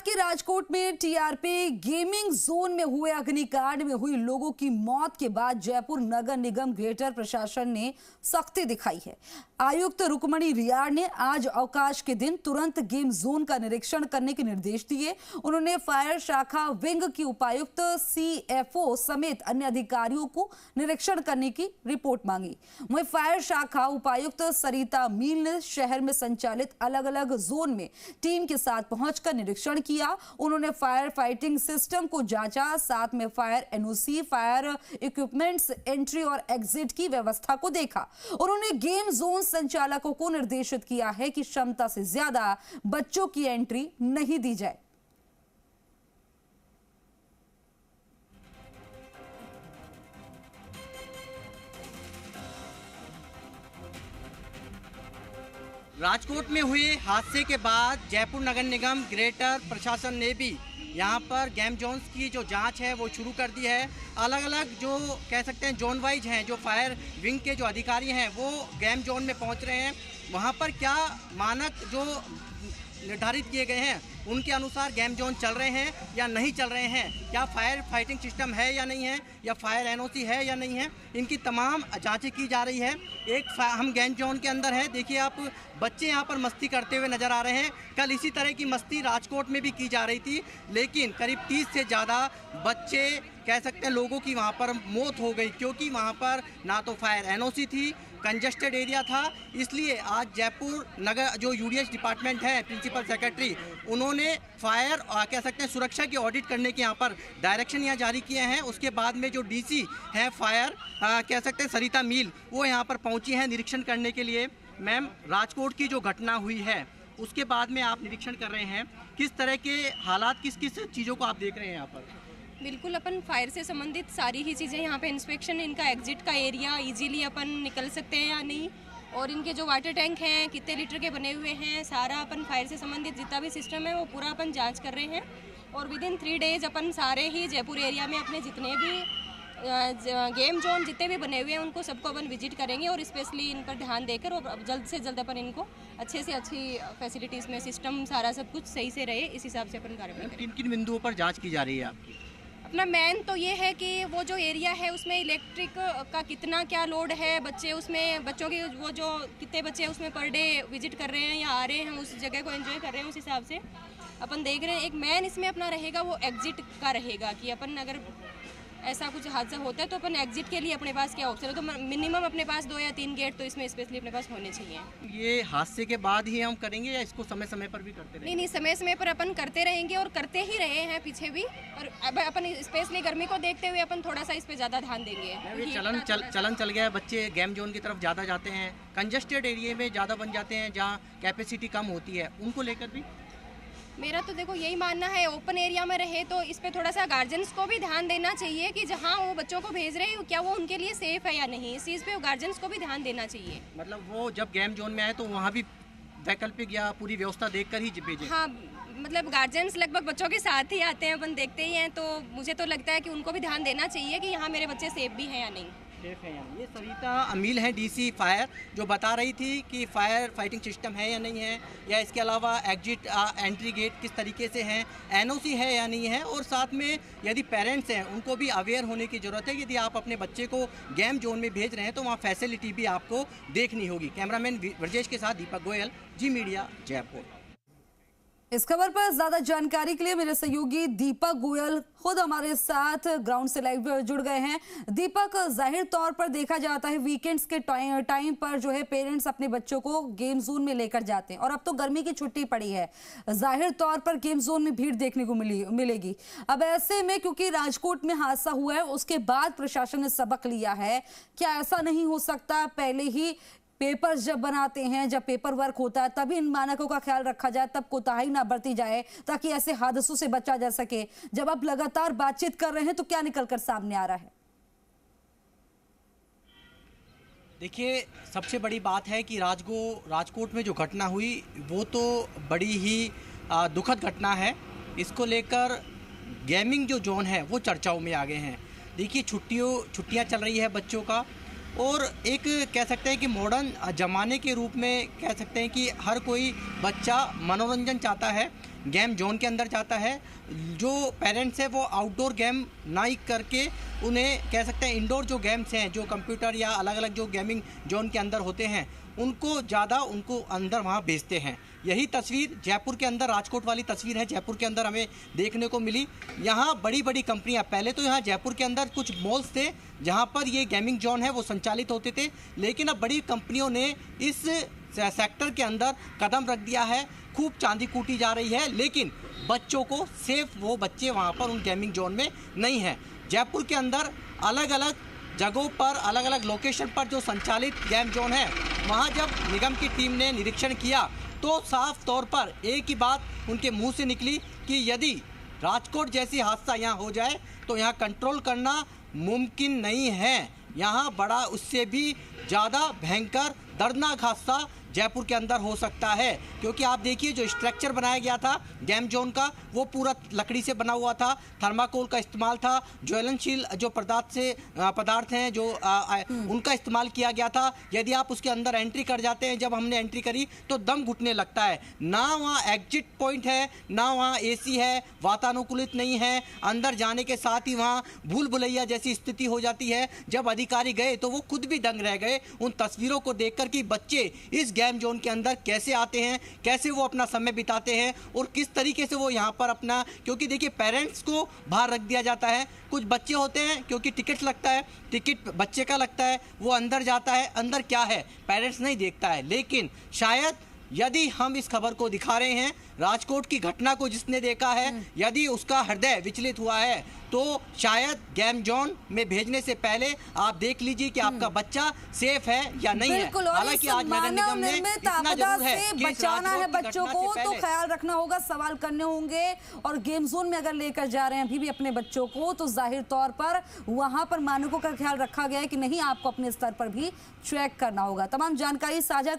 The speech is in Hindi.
कि राजकोट में टीआरपी गेमिंग जोन में हुए अग्निकांड में हुई लोगों की मौत के बाद जयपुर नगर निगम ग्रेटर प्रशासन ने सख्ती दिखाई है। आयुक्त रुक्मणी रियार ने आज अवकाश के दिन तुरंत गेम जोन का निरीक्षण करने के निर्देश दिए। उन्होंने फायर शाखा विंग की उपायुक्त सीएफओ समेत अन्य अधिकारियों को निरीक्षण करने की रिपोर्ट मांगी। वहीं फायर शाखा उपायुक्त सरिता मील ने शहर में संचालित अलग अलग जोन में टीम के साथ पहुंचकर निरीक्षण किया। उन्होंने फायर फाइटिंग सिस्टम को जांचा, साथ में fire NOC, fire equipments, entry और एग्जिट की व्यवस्था को देखा। उन्होंने गेम जोन संचालकों को निर्देशित किया है कि क्षमता से ज्यादा बच्चों की एंट्री नहीं दी जाए। राजकोट में हुए हादसे के बाद जयपुर नगर निगम ग्रेटर प्रशासन ने भी यहाँ पर गेम जोन्स की जो जांच है वो शुरू कर दी है। अलग अलग जो कह सकते हैं जोन वाइज हैं, जो फायर विंग के जो अधिकारी हैं वो गेम जोन में पहुँच रहे हैं। वहाँ पर क्या मानक जो निर्धारित किए गए हैं उनके अनुसार गेम जोन चल रहे हैं या नहीं चल रहे हैं, क्या फायर फाइटिंग सिस्टम है या नहीं है, या फायर एनओसी है या नहीं है, इनकी तमाम जांचें की जा रही है। हम गेम जोन के अंदर है, देखिए आप बच्चे यहाँ पर मस्ती करते हुए नज़र आ रहे हैं। कल इसी तरह की मस्ती राजकोट में भी की जा रही थी, लेकिन करीब 30 से ज़्यादा बच्चे कह सकते हैं लोगों की वहाँ पर मौत हो गई, क्योंकि वहाँ पर ना तो फायर एनओसी थी, कंजस्टेड एरिया था। इसलिए आज जयपुर नगर जो यूडीएच डिपार्टमेंट है, प्रिंसिपल सेक्रेटरी, उन्होंने फायर कह सकते हैं सुरक्षा की ऑडिट करने के यहाँ पर डायरेक्शन यहाँ जारी किए हैं। उसके बाद में जो डीसी हैं फायर कह सकते हैं सरिता मील, वो यहाँ पर पहुँची हैं निरीक्षण करने के लिए। मैम, राजकोट की जो घटना हुई है उसके बाद में आप निरीक्षण कर रहे हैं, किस तरह के हालात, किस किस चीज़ों को आप देख रहे हैं यहाँ पर? बिल्कुल, अपन फायर से संबंधित सारी ही चीज़ें यहाँ पे इंस्पेक्शन, इनका एग्जिट का एरिया इजीली अपन निकल सकते हैं या नहीं, और इनके जो वाटर टैंक हैं कितने लीटर के बने हुए हैं, सारा अपन फायर से संबंधित जितना भी सिस्टम है वो पूरा अपन जांच कर रहे हैं। और विद इन 3 डेज अपन सारे ही जयपुर एरिया में अपने जितने भी गेम जोन जितने भी बने हुए हैं उनको सबको अपन विजिट करेंगे, और स्पेशली इन पर ध्यान देकर और जल्द से जल्द अपन इनको अच्छे से अच्छी फैसिलिटीज़ में सिस्टम सारा सब कुछ सही से रहे, इस हिसाब से अपन कार्यवाही करेंगे। किन किन बिंदुओं पर जाँच की जा रही है आपकी? अपना मेन तो ये है कि वो जो एरिया है उसमें इलेक्ट्रिक का कितना क्या लोड है, बच्चे उसमें बच्चों की वो जो कितने बच्चे उसमें पर डे विजिट कर रहे हैं या आ रहे हैं, उस जगह को एंजॉय कर रहे हैं, उस हिसाब से अपन देख रहे हैं। एक मेन इसमें अपना रहेगा वो एग्जिट का रहेगा कि अपन अगर ऐसा कुछ हादसा होता है तो अपन एग्जिट के लिए अपने पास क्या ऑप्शन है, तो मिनिमम अपने पास 2 या 3 गेट तो इसमें स्पेशली अपने पास होने चाहिए। ये हादसे के बाद ही हम करेंगे या इसको समय समय पर भी करते रहेंगे? नहीं, समय समय पर अपन करते रहेंगे और करते ही रहे हैं पीछे भी, और अब अपन स्पेशली गर्मी को देखते हुए अपन थोड़ा सा इस पे ज़्यादा ध्यान देंगे। चलन चल गया है, बच्चे गेम जोन की तरफ ज़्यादा जाते हैं, कंजस्टेड एरिया में ज़्यादा बन जाते हैं जहाँ कैपेसिटी कम होती है, उनको लेकर भी मेरा तो देखो यही मानना है, ओपन एरिया में रहे तो इस पे थोड़ा सा गार्जियंस को भी ध्यान देना चाहिए कि जहाँ वो बच्चों को भेज रहे हैं क्या वो उनके लिए सेफ है या नहीं, इस चीज़ पे गार्जियंस को भी ध्यान देना चाहिए। मतलब वो जब गेम जोन में आए तो वहाँ भी वैकल्पिक या पूरी व्यवस्था देखकर ही भेजें? हाँ, मतलब गार्जियंस लगभग बच्चों के साथ ही आते हैं, अपन देखते ही हैं, तो मुझे तो लगता है कि उनको भी ध्यान देना चाहिए कि यहाँ मेरे बच्चे सेफ भी हैं या नहीं। ये सरिता अमील हैं डीसी फायर, जो बता रही थी कि फायर फाइटिंग सिस्टम है या नहीं है, या इसके अलावा एग्जिट एंट्री गेट किस तरीके से हैं, एनओसी है या नहीं है, और साथ में यदि पेरेंट्स हैं उनको भी अवेयर होने की ज़रूरत है। यदि आप अपने बच्चे को गेम जोन में भेज रहे हैं तो वहाँ फैसिलिटी भी आपको देखनी होगी। कैमरामैन ब्रजेश के साथ दीपक गोयल, जी मीडिया, जयपुर। इस खबर पर ज्यादा जानकारी के लिए मेरे सहयोगी दीपक गोयल खुद हमारे साथ ग्राउंड से लाइव जुड़ गए हैं। दीपक, जाहिर तौर पर देखा जाता है वीकेंड्स के टाइम पर जो है पेरेंट्स अपने बच्चों को गेम जोन में लेकर जाते हैं, और अब तो गर्मी की छुट्टी पड़ी है, जाहिर तौर पर गेम जोन में भीड़ देखने को मिलेगी। अब ऐसे में क्योंकि राजकोट में हादसा हुआ है उसके बाद प्रशासन ने सबक लिया है, क्या ऐसा नहीं हो सकता पहले ही पेपर्स जब बनाते हैं, जब पेपर वर्क होता है तभी इन मानकों का ख्याल रखा जाए, तब कोताही ना बरती जाए ताकि ऐसे हादसों से बचा जा सके? जब आप लगातार बातचीत कर रहे हैं तो क्या निकलकर सामने आ रहा है? देखिए, सबसे बड़ी बात है कि राजकोट में जो घटना हुई वो तो बड़ी ही दुखद घटना है। इसको लेकर गेमिंग जो जोन है वो चर्चाओं में आ गए हैं। देखिए, छुट्टियां चल रही है बच्चों का, और एक कह सकते हैं कि मॉडर्न ज़माने के रूप में कह सकते हैं कि हर कोई बच्चा मनोरंजन चाहता है, गेम जोन के अंदर जाता है। जो पेरेंट्स है वो आउटडोर गेम ना ही करके उन्हें कह सकते हैं इंडोर जो गेम्स हैं, जो कंप्यूटर या अलग अलग जो गेमिंग जोन के अंदर होते हैं, उनको अंदर वहाँ भेजते हैं। यही तस्वीर जयपुर के अंदर, राजकोट वाली तस्वीर है, जयपुर के अंदर हमें देखने को मिली। यहाँ बड़ी बड़ी कंपनियाँ, पहले तो यहाँ जयपुर के अंदर कुछ मॉल्स थे जहाँ पर ये गेमिंग जोन है वो संचालित होते थे, लेकिन अब बड़ी कंपनियों ने इस सेक्टर के अंदर कदम रख दिया है। खूब चांदी कूटी जा रही है, लेकिन बच्चों को सेफ वो बच्चे वहाँ पर उन गेमिंग जोन में नहीं है। जयपुर के अंदर अलग अलग जगहों पर, अलग अलग लोकेशन पर जो संचालित गेम जोन है, वहाँ जब निगम की टीम ने निरीक्षण किया तो साफ तौर पर एक ही बात उनके मुंह से निकली कि यदि राजकोट जैसी हादसा यहाँ हो जाए तो यहाँ कंट्रोल करना मुमकिन नहीं है। यहाँ बड़ा, उससे भी ज़्यादा भयंकर दर्दनाक हादसा जयपुर के अंदर हो सकता है, क्योंकि आप देखिए जो स्ट्रक्चर बनाया गया था गेम जोन का वो पूरा लकड़ी से बना हुआ था, थर्माकोल का इस्तेमाल था, ज्वलनशील जो पदार्थ हैं जो उनका इस्तेमाल किया गया था। यदि आप उसके अंदर एंट्री कर जाते हैं, जब हमने एंट्री करी तो दम घुटने लगता है। ना वहाँ एग्जिट पॉइंट है, ना वहाँ AC है, वातानुकूलित नहीं है। अंदर जाने के साथ ही वहाँ भूल भुलैया जैसी स्थिति हो जाती है। जब अधिकारी गए तो वो खुद भी दंग रह गए उन तस्वीरों को देखकर कि बच्चे इस गेम जोन के अंदर कैसे आते हैं, कैसे वो अपना समय बिताते हैं और किस तरीके से वो यहाँ पर अपना, क्योंकि देखिए पेरेंट्स को बाहर रख दिया जाता है। कुछ बच्चे होते हैं क्योंकि टिकट लगता है, टिकट बच्चे का लगता है, वो अंदर जाता है, अंदर क्या है पेरेंट्स नहीं देखता है। लेकिन शायद यदि हम इस खबर को दिखा रहे हैं, राजकोट की घटना को जिसने देखा है, यदि उसका हृदय विचलित हुआ है तो शायद गेम जोन में भेजने से पहले आप देख लीजिए कि आपका बच्चा सेफ है या नहीं है। हालांकि आज नगर निगम ने इतना जरूर है कि बचाना है बच्चों को, तो ख्याल रखना होगा, सवाल करने होंगे। और गेम जोन में अगर लेकर जा रहे हैं अभी भी अपने बच्चों को, तो जाहिर तौर पर वहां पर मानकों का ख्याल रखा गया है कि नहीं, आपको अपने स्तर पर भी चेक करना होगा। तमाम जानकारी साझा